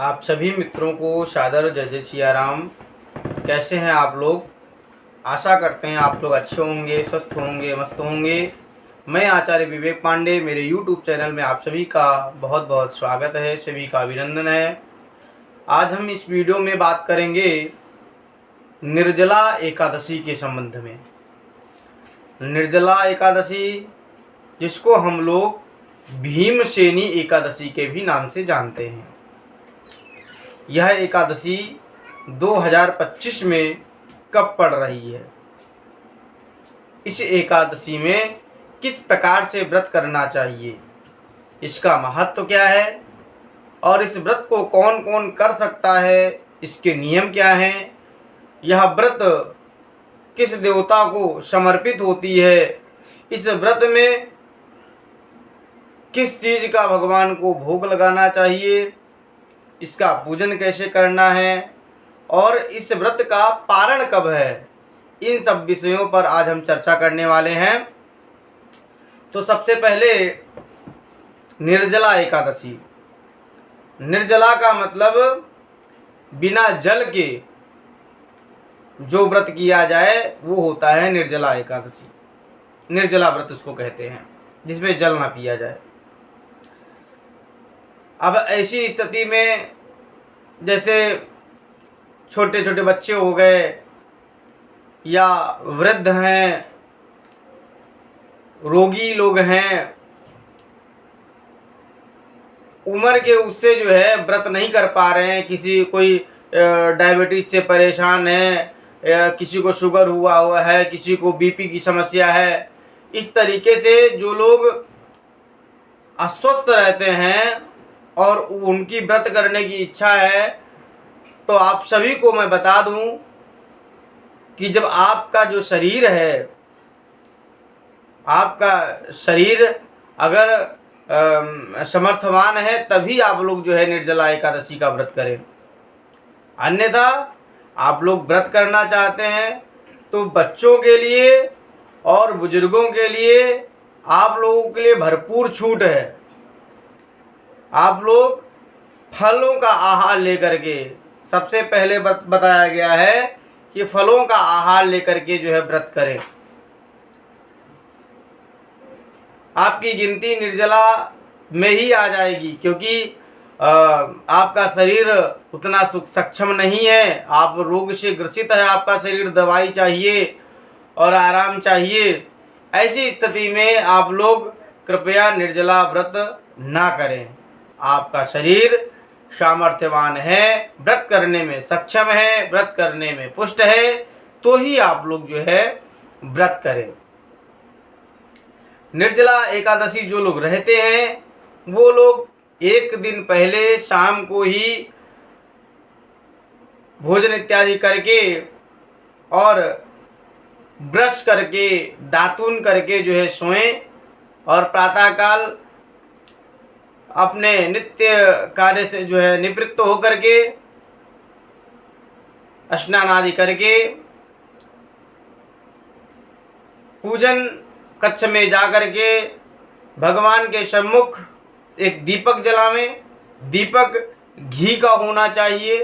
आप सभी मित्रों को सादर जय जय सिया राम। कैसे हैं आप लोग? आशा करते हैं आप लोग अच्छे होंगे, स्वस्थ होंगे, मस्त होंगे। मैं आचार्य विवेक पांडे, मेरे YouTube चैनल में आप सभी का बहुत बहुत स्वागत है, सभी का अभिनंदन है। आज हम इस वीडियो में बात करेंगे निर्जला एकादशी के संबंध में। निर्जला एकादशी, जिसको हम लोग भीमसेनी एकादशी के भी नाम से जानते हैं, यह एकादशी 2025 में कब पड़ रही है? इस एकादशी में किस प्रकार से व्रत करना चाहिए, इसका महत्व क्या है और इस व्रत को कौन कौन कर सकता है, इसके नियम क्या हैं, यह व्रत किस देवता को समर्पित होती है, इस व्रत में किस चीज़ का भगवान को भोग लगाना चाहिए, इसका पूजन कैसे करना है और इस व्रत का पारण कब है, इन सब विषयों पर आज हम चर्चा करने वाले हैं। तो सबसे पहले निर्जला एकादशी। निर्जला का मतलब बिना जल के जो व्रत किया जाए वो होता है निर्जला एकादशी। निर्जला व्रत उसको कहते हैं जिसमें जल ना पिया जाए। अब ऐसी स्थिति में जैसे छोटे छोटे बच्चे हो गए या वृद्ध हैं, रोगी लोग हैं, उम्र के उससे जो है व्रत नहीं कर पा रहे हैं, कोई डायबिटीज से परेशान है, किसी को शुगर हुआ है, किसी को बीपी की समस्या है, इस तरीके से जो लोग अस्वस्थ रहते हैं और उनकी व्रत करने की इच्छा है, तो आप सभी को मैं बता दूं कि जब आपका जो शरीर है, आपका शरीर अगर समर्थवान है तभी आप लोग जो है निर्जला एकादशी का व्रत करें। अन्यथा आप लोग व्रत करना चाहते हैं तो बच्चों के लिए और बुजुर्गों के लिए आप लोगों के लिए भरपूर छूट है। आप लोग फलों का आहार लेकर के, सबसे पहले बताया गया है कि फलों का आहार लेकर के जो है व्रत करें। आपकी गिनती निर्जला में ही आ जाएगी, क्योंकि आपका शरीर उतना सक्षम नहीं है, आप रोग से ग्रसित है, आपका शरीर दवाई चाहिए और आराम चाहिए। ऐसी स्थिति में आप लोग कृपया निर्जला व्रत ना करें। आपका शरीर सामर्थ्यवान है, व्रत करने में सक्षम है, व्रत करने में पुष्ट है, तो ही आप लोग जो है व्रत करें। निर्जला एकादशी जो लोग रहते हैं वो लोग एक दिन पहले शाम को ही भोजन इत्यादि करके और ब्रश करके, दातून करके जो है सोएं और प्रातःकाल अपने नित्य कार्य से जो है निवृत्त होकर के स्नान आदि करके पूजन कक्ष में जाकर के भगवान के सम्मुख एक दीपक जलावें। दीपक घी का होना चाहिए।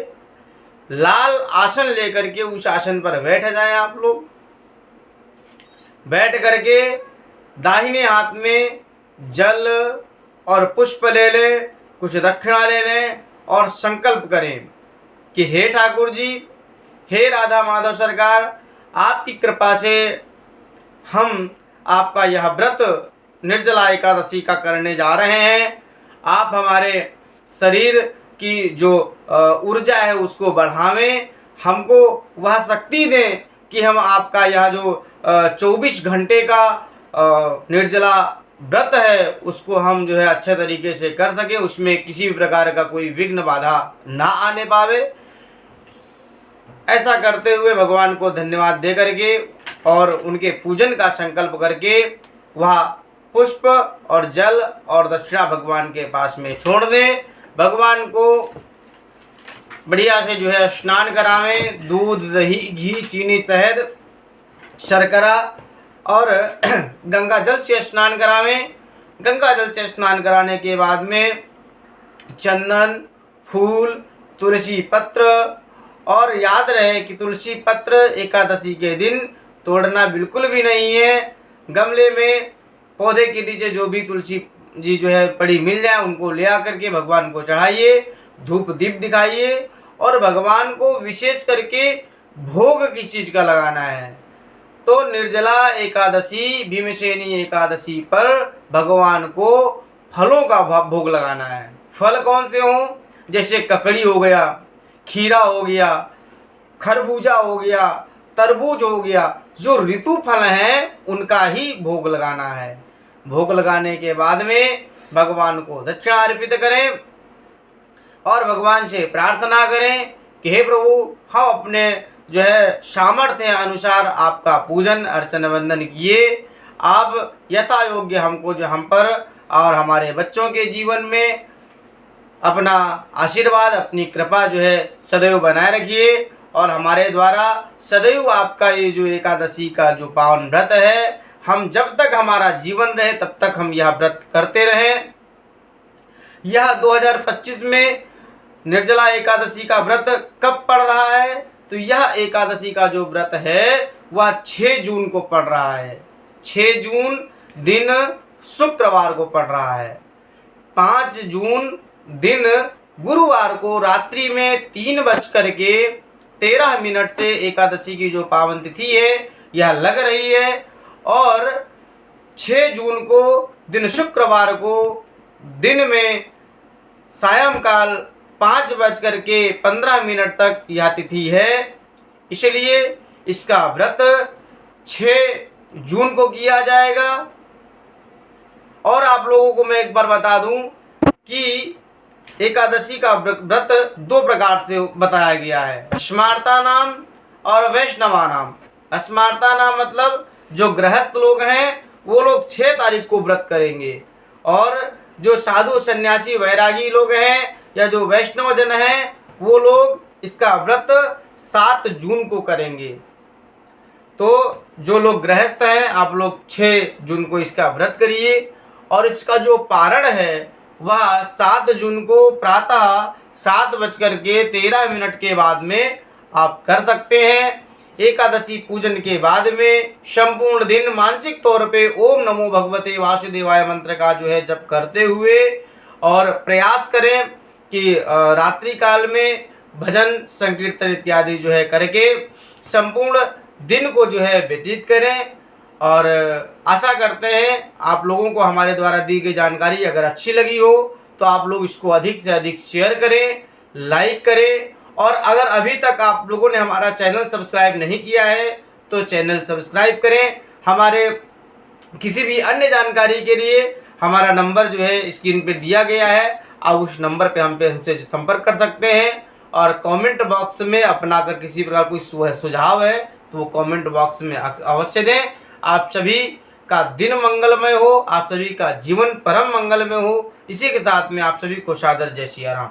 लाल आसन लेकर के उस आसन पर बैठ जाएं। आप लोग बैठ करके दाहिने हाथ में जल और पुष्प ले लें, कुछ दक्षिणा ले लें और संकल्प करें कि हे ठाकुर जी, हे राधा माधव सरकार, आपकी कृपा से हम आपका यह व्रत निर्जला एकादशी का करने जा रहे हैं। आप हमारे शरीर की जो ऊर्जा है उसको बढ़ावें, हमको वह शक्ति दें कि हम आपका यह जो 24 घंटे का निर्जला व्रत है उसको हम जो है अच्छे तरीके से कर सकें, उसमें किसी भी प्रकार का कोई विघ्न बाधा ना आने पावे। ऐसा करते हुए भगवान को धन्यवाद दे करके और उनके पूजन का संकल्प करके वह पुष्प और जल और दक्षिणा भगवान के पास में छोड़ दें। भगवान को बढ़िया से जो है स्नान करावें, दूध, दही, घी, चीनी, शहद, शर्करा और गंगा जल से स्नान करावें। गंगा जल से स्नान कराने के बाद में चंदन, फूल, तुलसी पत्र, और याद रहे कि तुलसी पत्र एकादशी के दिन तोड़ना बिल्कुल भी नहीं है। गमले में पौधे के नीचे जो भी तुलसी जी जो है पड़ी मिल जाए उनको ले आकर के भगवान को चढ़ाइए, धूप दीप दिखाइए, और भगवान को विशेष करके भोग किस चीज़ का लगाना है, तो निर्जला एकादशी, भीमसेनी एकादशी पर भगवान को फलों का भोग लगाना है। फल कौन से हों? जैसे ककड़ी हो गया, खीरा हो गया, खरबूजा हो गया, तरबूज हो गया, जो ऋतु फल हैं उनका ही भोग लगाना है। भोग लगाने के बाद में भगवान को दक्षिणा अर्पित करें और भगवान से प्रार्थना करें कि हे प्रभु, हम अपने जो है सामर्थ्य अनुसार आपका पूजन अर्चन वंदन किए, आप यथा योग्य हमको जो हम पर और हमारे बच्चों के जीवन में अपना आशीर्वाद, अपनी कृपा जो है सदैव बनाए रखिए, और हमारे द्वारा सदैव आपका ये जो एकादशी का जो पावन व्रत है, हम जब तक हमारा जीवन रहे तब तक हम यह व्रत करते रहें। यह 2025 में निर्जला एकादशी का व्रत कब पड़ रहा है? तो यह एकादशी का जो व्रत है वह 6 जून को पड़ रहा है। 6 जून दिन शुक्रवार को पड़ रहा है। 5 जून दिन गुरुवार को रात्रि में 3:13 से एकादशी की जो पावन तिथि है यह लग रही है, और 6 जून को दिन शुक्रवार को दिन में सायंकाल 5:15 तक यह तिथि है। इसलिए इसका व्रत 6 जून को किया जाएगा। और आप लोगों को मैं एक बार बता दूं कि एकादशी का व्रत 2 प्रकार से बताया गया है, स्मार्ता नाम और वैष्णवा नाम। स्मार्ता नाम मतलब जो गृहस्थ लोग हैं वो लोग 6 तारीख को व्रत करेंगे, और जो साधु सन्यासी वैरागी लोग हैं या जो वैष्णव जन हैं वो लोग इसका व्रत 7 जून को करेंगे। तो जो लोग गृहस्थ हैं आप लोग 6 जून को इसका व्रत करिए, और इसका जो पारण है वह 7 जून को प्रातः 7:13 के बाद में आप कर सकते हैं। एकादशी पूजन के बाद में संपूर्ण दिन मानसिक तौर पे ओम नमो भगवते वासुदेवाय मंत्र का जो है जप करते हुए, और प्रयास करें कि रात्रि काल में भजन संकीर्तन इत्यादि जो है करके संपूर्ण दिन को जो है व्यतीत करें। और आशा करते हैं आप लोगों को हमारे द्वारा दी गई जानकारी अगर अच्छी लगी हो तो आप लोग इसको अधिक से अधिक शेयर करें, लाइक करें, और अगर अभी तक आप लोगों ने हमारा चैनल सब्सक्राइब नहीं किया है तो चैनल सब्सक्राइब करें। हमारे किसी भी अन्य जानकारी के लिए हमारा नंबर जो है स्क्रीन पे दिया गया है, आप उस नंबर पे हमसे संपर्क कर सकते हैं। और कमेंट बॉक्स में अपना अगर किसी प्रकार कोई सुझाव है तो वो कमेंट बॉक्स में अवश्य दें। आप सभी का दिन मंगलमय हो, आप सभी का जीवन परम मंगलमय हो। इसी के साथ में आप सभी को सादर जय सिया राम।